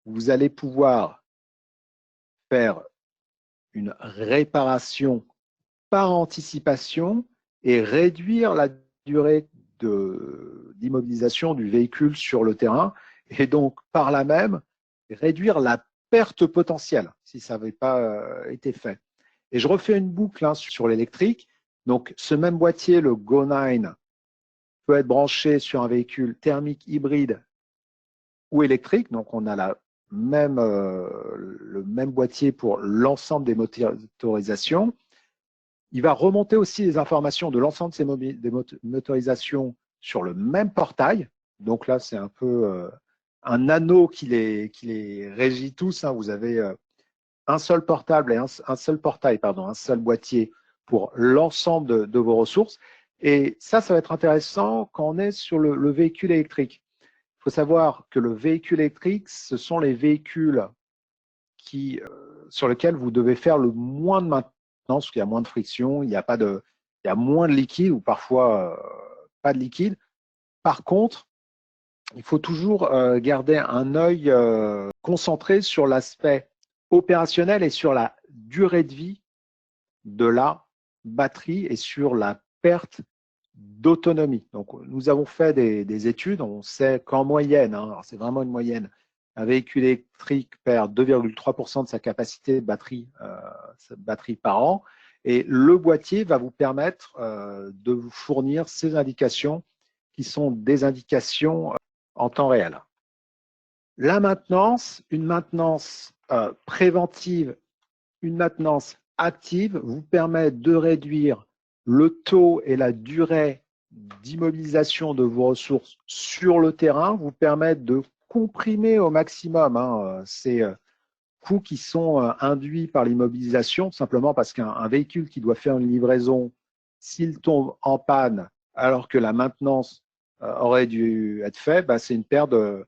vous allez pouvoir faire une réparation par anticipation et réduire la durée d'immobilisation du véhicule sur le terrain et donc par là même réduire la perte potentielle si ça n'avait pas été fait. Et je refais une boucle sur l'électrique. Donc ce même boîtier, le Go9, peut être branché sur un véhicule thermique hybride ou électrique. Donc on a le même boîtier pour l'ensemble des motorisations. Il va remonter aussi les informations de l'ensemble des motorisations sur le même portail. Donc là, c'est un peu un anneau qui les régit tous. Vous avez un seul portable et un seul portail, pardon, un seul boîtier pour l'ensemble de vos ressources. Et ça va être intéressant quand on est sur le véhicule électrique. Il faut savoir que le véhicule électrique, ce sont les véhicules sur lesquels vous devez faire le moins de maintenance, parce qu'il y a moins de friction, il y a moins de liquide ou parfois pas de liquide. Par contre, il faut toujours garder un œil concentré sur l'aspect opérationnel et sur la durée de vie de la batterie et sur la perte d'autonomie. Donc, nous avons fait des études, on sait qu'en moyenne, c'est vraiment une moyenne, un véhicule électrique perd 2,3% de sa capacité de batterie par an, et le boîtier va vous permettre de vous fournir ces indications qui sont des indications en temps réel. La maintenance, une maintenance préventive, une maintenance active vous permet de réduire le taux et la durée d'immobilisation de vos ressources sur le terrain, vous permet de comprimer au maximum ces coûts qui sont induits par l'immobilisation, simplement parce qu'un véhicule qui doit faire une livraison, s'il tombe en panne alors que la maintenance aurait dû être faite, c'est une perte de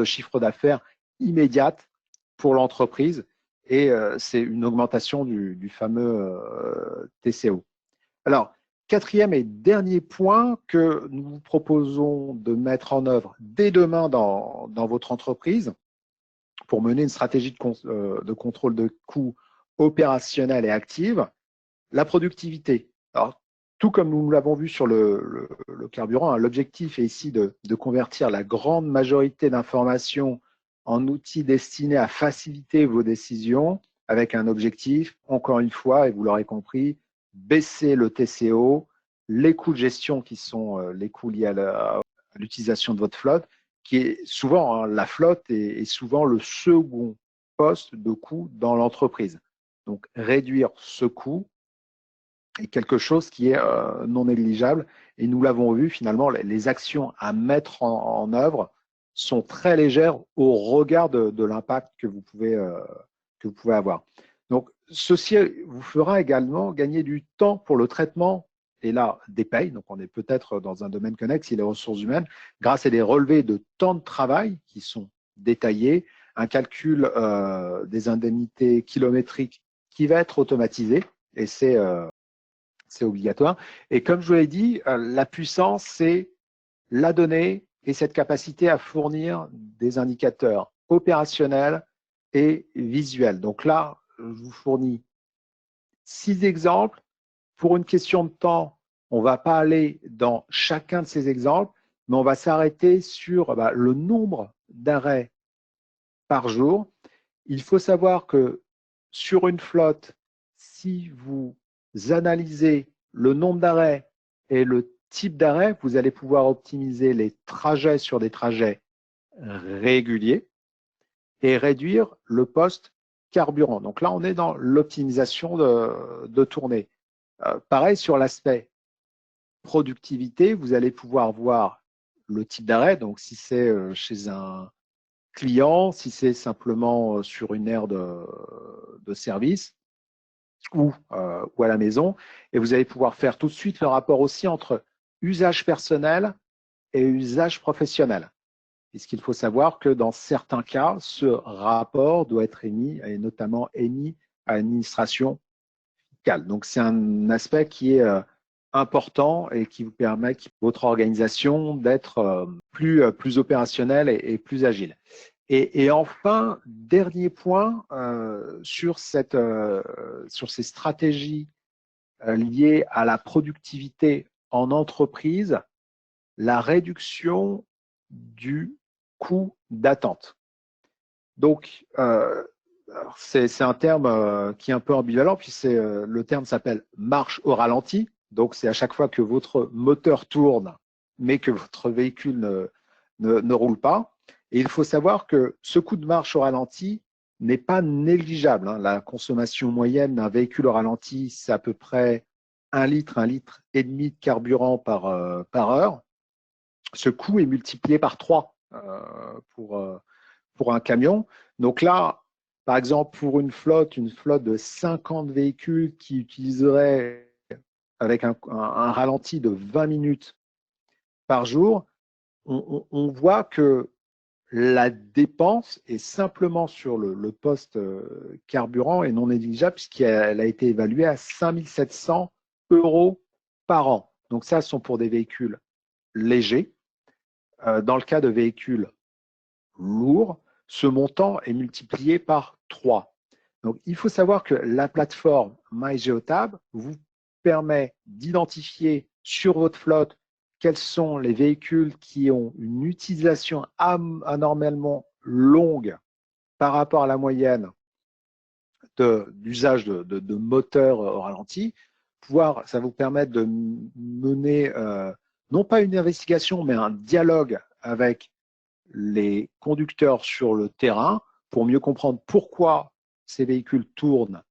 chiffre d'affaires immédiate pour l'entreprise et c'est une augmentation du fameux TCO. Alors, quatrième et dernier point que nous vous proposons de mettre en œuvre dès demain dans votre entreprise pour mener une stratégie de contrôle de coûts opérationnelle et active, la productivité. Alors, tout comme nous l'avons vu sur le carburant, l'objectif est ici de convertir la grande majorité d'informations en outils destinés à faciliter vos décisions avec un objectif, encore une fois, et vous l'aurez compris, baisser le TCO, les coûts de gestion qui sont les coûts liés à l'utilisation de votre flotte, qui est souvent, la flotte est souvent le second poste de coût dans l'entreprise. Donc, réduire ce coût est quelque chose qui est non négligeable. Et nous l'avons vu, finalement, les actions à mettre en œuvre sont très légères au regard de l'impact que vous pouvez avoir. Donc, ceci vous fera également gagner du temps pour le traitement et là, des payes. Donc, on est peut-être dans un domaine connexe, les ressources humaines, grâce à des relevés de temps de travail qui sont détaillés, un calcul des indemnités kilométriques qui va être automatisé et c'est obligatoire. Et comme je vous l'ai dit, la puissance, c'est la donnée et cette capacité à fournir des indicateurs opérationnels et visuels. Donc là, je vous fournis 6 exemples. Pour une question de temps, on ne va pas aller dans chacun de ces exemples, mais on va s'arrêter sur le nombre d'arrêts par jour. Il faut savoir que sur une flotte, si vous analysez le nombre d'arrêts et le type d'arrêt, vous allez pouvoir optimiser les trajets sur des trajets réguliers et réduire le poste carburant. Donc là, on est dans l'optimisation de tournée. Pareil sur l'aspect productivité, vous allez pouvoir voir le type d'arrêt. Donc si c'est chez un client, si c'est simplement sur une aire de service ou à la maison. Et vous allez pouvoir faire tout de suite le rapport aussi entre usage personnel et usage professionnel. Puisqu'il faut savoir que dans certains cas, ce rapport doit être émis, et notamment émis à l'administration fiscale. Donc, c'est un aspect qui est important et qui vous permet, votre organisation, d'être plus opérationnelle et plus agile. Et enfin, dernier point sur ces stratégies liées à la productivité en entreprise, la réduction du coût d'attente. Donc, c'est un terme qui est un peu ambivalent, puis le terme s'appelle marche au ralenti. Donc, c'est à chaque fois que votre moteur tourne, mais que votre véhicule ne roule pas. Et il faut savoir que ce coût de marche au ralenti n'est pas négligeable, hein. La consommation moyenne d'un véhicule au ralenti, c'est à peu près 1 litre et demi de carburant par heure. Ce coût est multiplié par 3 pour un camion. Donc là, par exemple, pour une flotte de 50 véhicules qui utiliserait avec un ralenti de 20 minutes par jour, on voit que la dépense est simplement sur le poste carburant et non négligeable puisqu'elle a été évaluée à 5 700 € par an. Donc ça, ce sont pour des véhicules légers. Dans le cas de véhicules lourds, ce montant est multiplié par 3. Donc, il faut savoir que la plateforme MyGeotab vous permet d'identifier sur votre flotte quels sont les véhicules qui ont une utilisation anormalement longue par rapport à la moyenne d'usage de moteurs au ralenti. Ça vous permet de mener non pas une investigation, mais un dialogue avec les conducteurs sur le terrain pour mieux comprendre pourquoi ces véhicules tournent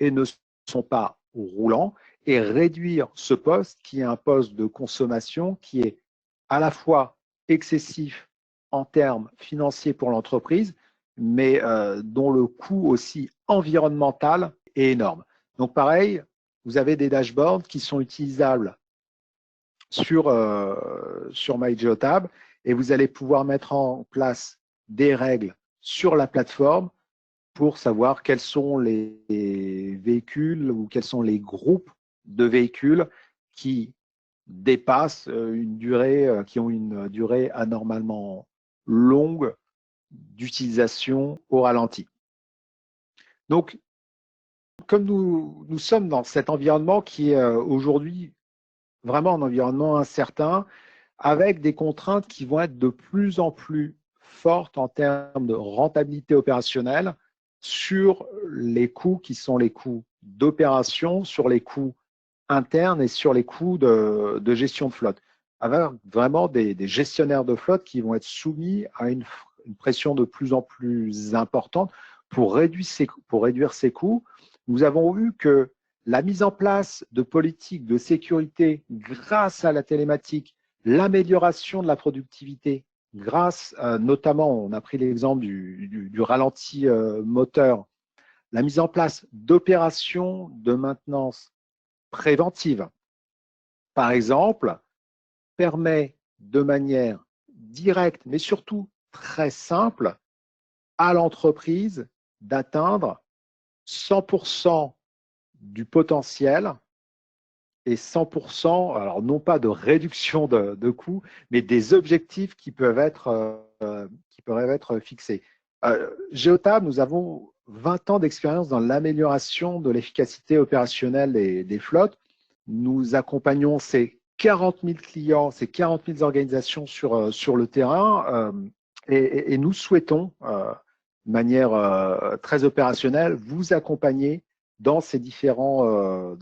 et ne sont pas roulants et réduire ce poste qui est un poste de consommation qui est à la fois excessif en termes financiers pour l'entreprise, mais dont le coût aussi environnemental est énorme. Donc pareil, vous avez des dashboards qui sont utilisables sur MyGeotab et vous allez pouvoir mettre en place des règles sur la plateforme pour savoir quels sont les véhicules ou quels sont les groupes de véhicules qui dépassent qui ont une durée anormalement longue d'utilisation au ralenti. Donc, comme nous sommes dans cet environnement qui est aujourd'hui vraiment un environnement incertain, avec des contraintes qui vont être de plus en plus fortes en termes de rentabilité opérationnelle sur les coûts qui sont les coûts d'opération, sur les coûts internes et sur les coûts de gestion de flotte. Avec vraiment des gestionnaires de flotte qui vont être soumis à une pression de plus en plus importante pour réduire ces coûts. Nous avons vu que la mise en place de politiques de sécurité grâce à la télématique, l'amélioration de la productivité grâce notamment, on a pris l'exemple du ralenti moteur, la mise en place d'opérations de maintenance préventive, par exemple, permet de manière directe, mais surtout très simple, à l'entreprise d'atteindre 100% du potentiel et 100%, alors non pas de réduction de coûts, mais des objectifs qui peuvent être fixés. Geotab, nous avons 20 ans d'expérience dans l'amélioration de l'efficacité opérationnelle des flottes. Nous accompagnons ces 40 000 clients, ces 40 000 organisations sur le terrain et nous souhaitons, de manière très opérationnelle, vous accompagner dans ces différents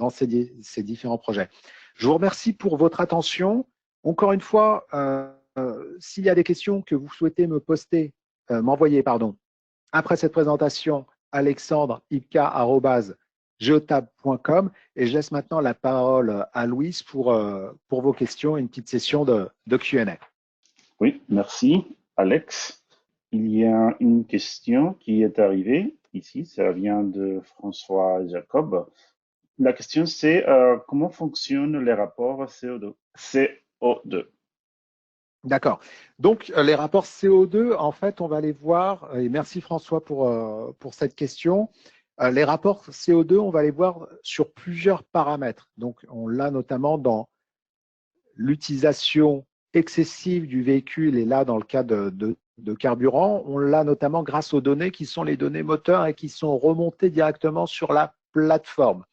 projets. Je vous remercie pour votre attention. Encore une fois, s'il y a des questions que vous souhaitez m'envoyer, après cette présentation, alexandre.ipka@geotab.com et je laisse maintenant la parole à Louise pour vos questions et une petite session de Q&A. Oui, merci, Alex. il y a une question qui est arrivée ici, ça vient de François Jacob. La question c'est comment fonctionnent les rapports CO2? CO2. D'accord. Donc, les rapports CO2, en fait, on va les voir, et merci François pour cette question. Les rapports CO2, on va les voir sur plusieurs paramètres. Donc, on l'a notamment dans l'utilisation excessive du véhicule, et là, dans le cas de carburant, on l'a notamment grâce aux données qui sont les données moteurs et qui sont remontées directement sur la plateforme.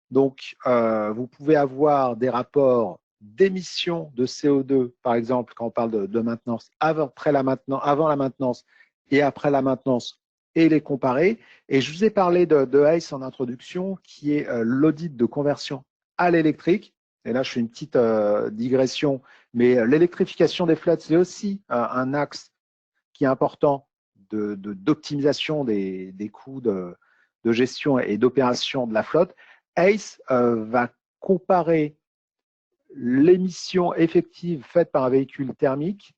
Donc, vous pouvez avoir des rapports d'émissions de CO2, par exemple, quand on parle de maintenance, avant la maintenance et après la maintenance, et les comparer. Et je vous ai parlé de ACE en introduction, qui est l'audit de conversion à l'électrique. Et là, je fais une petite digression, mais l'électrification des flottes, c'est aussi un axe qui est important d'optimisation des coûts de gestion et d'opération de la flotte. ACE va comparer l'émission effective faite par un véhicule thermique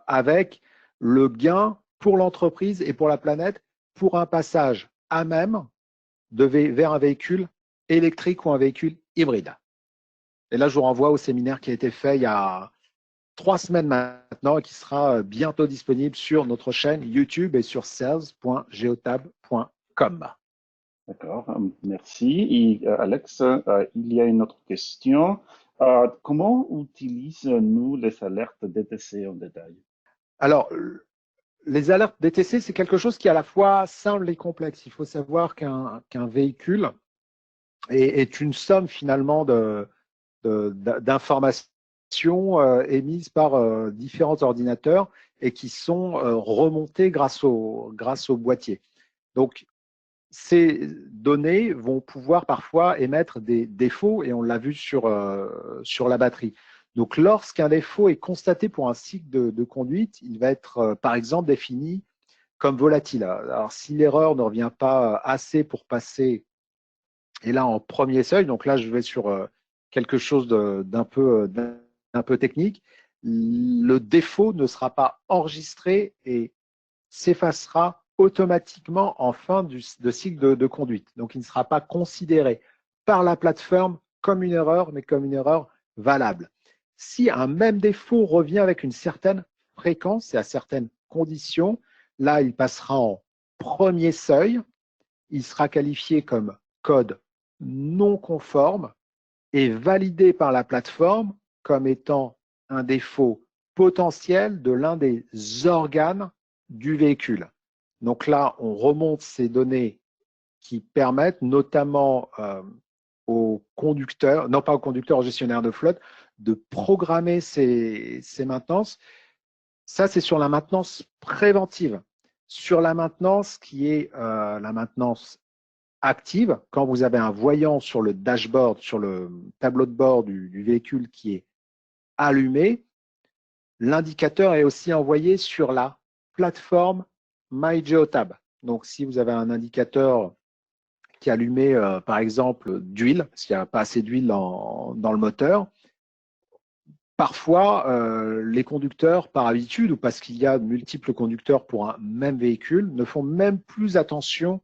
avec le gain pour l'entreprise et pour la planète pour un passage à même vers un véhicule électrique ou un véhicule hybride. Et là, je vous renvoie au séminaire qui a été fait il y a 3 semaines maintenant et qui sera bientôt disponible sur notre chaîne YouTube et sur sales.geotab.com. D'accord, merci. Et, Alex, il y a une autre question. Comment utilisons-nous les alertes DTC en détail? Alors, les alertes DTC, c'est quelque chose qui est à la fois simple et complexe. Il faut savoir qu'un véhicule est une somme finalement d'informations émises par différents ordinateurs et qui sont remontées grâce au boîtier. Donc, ces données vont pouvoir parfois émettre des défauts, et on l'a vu sur la batterie. Donc, lorsqu'un défaut est constaté pour un cycle de conduite, il va être, par exemple, défini comme volatile. Alors, si l'erreur ne revient pas assez pour passer, et là, en premier seuil, donc là, je vais sur quelque chose d'un peu technique, le défaut ne sera pas enregistré et s'effacera automatiquement en fin de cycle de conduite. Donc, il ne sera pas considéré par la plateforme comme une erreur, mais comme une erreur valable. Si un même défaut revient avec une certaine fréquence et à certaines conditions, là, il passera en premier seuil. Il sera qualifié comme code non conforme et validé par la plateforme comme étant un défaut potentiel de l'un des organes du véhicule. Donc là, on remonte ces données qui permettent notamment aux conducteurs, non pas aux conducteurs, aux gestionnaires de flotte, de programmer ces maintenances. Ça, c'est sur la maintenance préventive. Sur la maintenance qui est la maintenance active, quand vous avez un voyant sur le dashboard, sur le tableau de bord du véhicule qui est allumé, l'indicateur est aussi envoyé sur la plateforme MyGeotab. Donc, si vous avez un indicateur qui est allumé, par exemple, d'huile, parce qu'il n'y a pas assez d'huile dans le moteur, parfois, les conducteurs, par habitude ou parce qu'il y a de multiples conducteurs pour un même véhicule, ne font même plus attention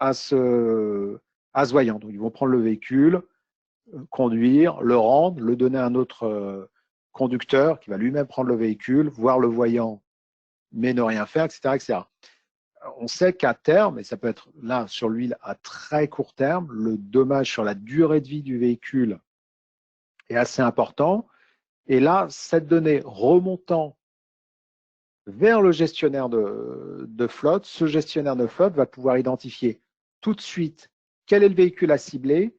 à ce voyant. Donc, ils vont prendre le véhicule, conduire, le rendre, le donner à un autre conducteur qui va lui-même prendre le véhicule, voir le voyant, mais ne rien faire, etc., etc. On sait qu'à terme, et ça peut être là sur l'huile à très court terme, le dommage sur la durée de vie du véhicule est assez important. Et là, cette donnée remontant vers le gestionnaire de flotte, ce gestionnaire de flotte va pouvoir identifier tout de suite quel est le véhicule à cibler,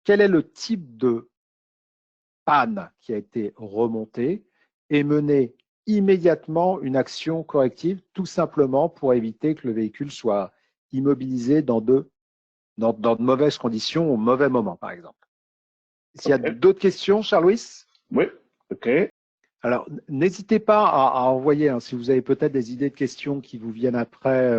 quel est le type de panne qui a été remonté et mener immédiatement une action corrective, tout simplement pour éviter que le véhicule soit immobilisé dans de mauvaises conditions au mauvais moment, par exemple. S'il y a d'autres questions, Charles-Louis? Oui, ok. Alors, n'hésitez pas à envoyer, si vous avez peut-être des idées de questions qui vous viennent après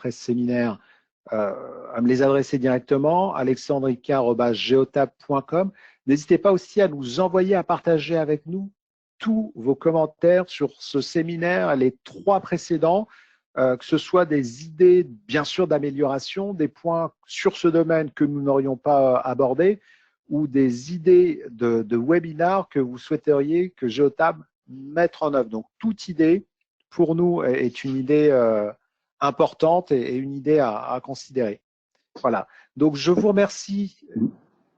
ce séminaire, à me les adresser directement, alexandrica@geotab.com. N'hésitez pas aussi à nous envoyer, à partager avec nous tous vos commentaires sur ce séminaire, les 3 précédents, que ce soit des idées, bien sûr, d'amélioration, des points sur ce domaine que nous n'aurions pas abordés, ou des idées de webinaires que vous souhaiteriez que Geotab mette en œuvre. Donc, toute idée, pour nous, est une idée importante et une idée à considérer. Voilà. Donc, je vous remercie.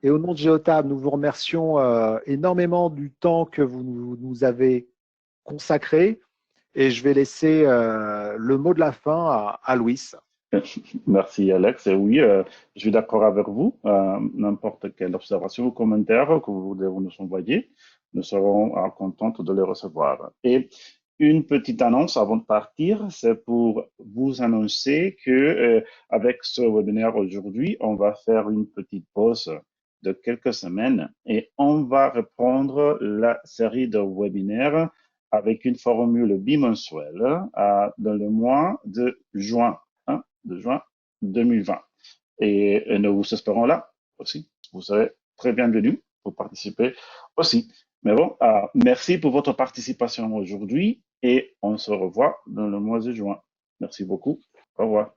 Et au nom de Geotab, nous vous remercions énormément du temps que vous nous avez consacré. Et je vais laisser le mot de la fin à Louis. Merci Alex. Et oui, je suis d'accord avec vous. N'importe quelle observation ou commentaire que vous voulez nous envoyer, nous serons contents de les recevoir. Et une petite annonce avant de partir, c'est pour vous annoncer que avec ce webinaire aujourd'hui, on va faire une petite pause de quelques semaines et on va reprendre la série de webinaires avec une formule bimensuelle dans le mois de juin, de juin 2020. Et nous vous espérons là aussi. Vous serez très bienvenus pour participer aussi. Mais bon, merci pour votre participation aujourd'hui et on se revoit dans le mois de juin. Merci beaucoup. Au revoir.